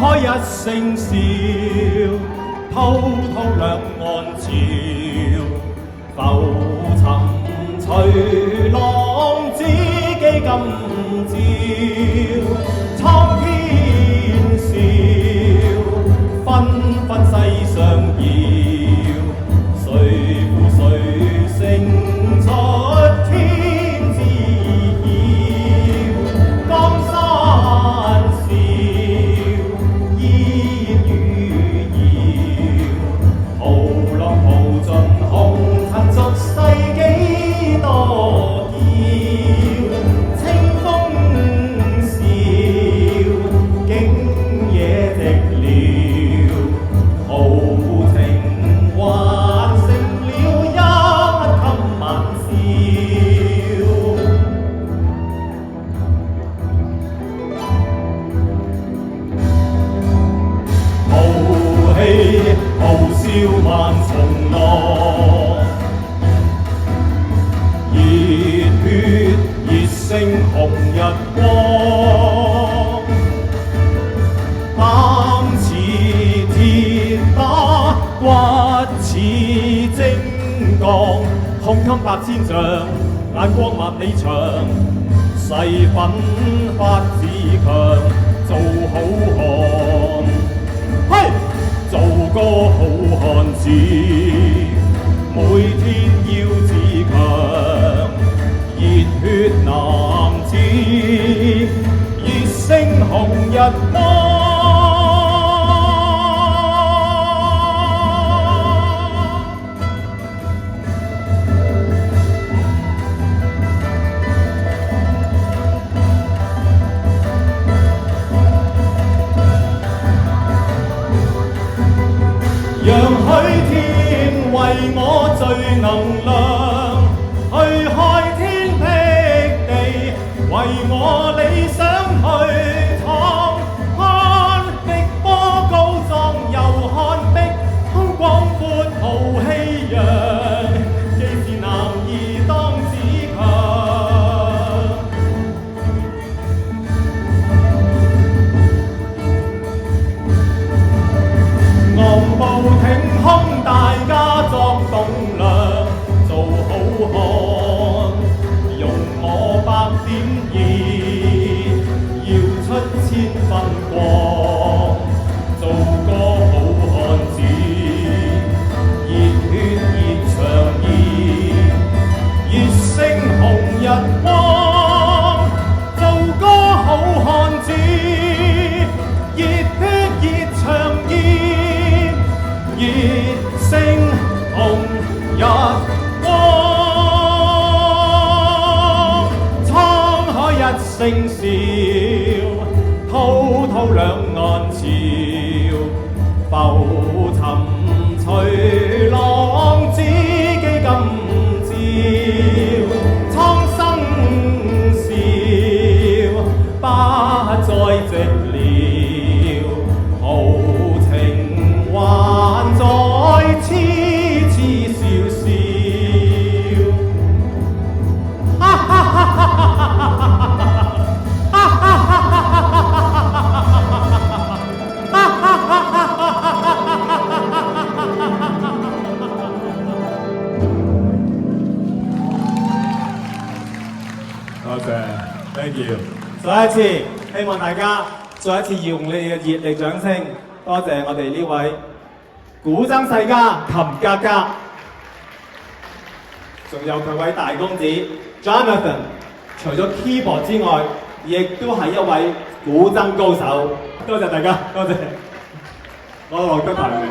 海一聲笑，滔滔兩岸潮，浮沉隨浪，知己今朝，蒼天笑，紛紛世上搖，誰負誰勝出天知曉，江山笑，煙雨遙，浩浪淘盡紅塵俗世幾多嬌，清風笑，景野寂寥，豪情還成了一襟晚笑。豪氣豪笑萬重浪，熱血熱星紅日光，膽似鐵打，骨似精鋼，胸襟百千丈，眼光萬里長，誓奮發自強，做好漢。嘿，做個好漢子，每天要自強，熱血男子，熱星紅日光。讓許天為我聚能量，去開天闢地，為我理想去闖。看碧波高壯，又看碧空廣闊豪氣揚，既是男兒當自強。昂步挺胸，大家作棟梁，做好漢，用我百點熱，要出千分光，做個好漢子，熱血熱腸熱，熱星紅日光，做個好漢子，熱血熱腸熱，熱星紅日光，滄海一聲笑，滔滔兩岸潮，浮沉隨浪，知己今朝，蒼生笑，不再寂寥，豪情還在痴痴笑笑。哈哈哈哈哈多謝 ，thank you。再一次希望大家再一次用你嘅熱烈掌聲，多謝我哋呢位古箏世家琴格格，仲有佢位大公子 Jonathan， 除咗 keyboard 之外，亦都係一位古箏高手。多謝大家，多謝。我落得台未？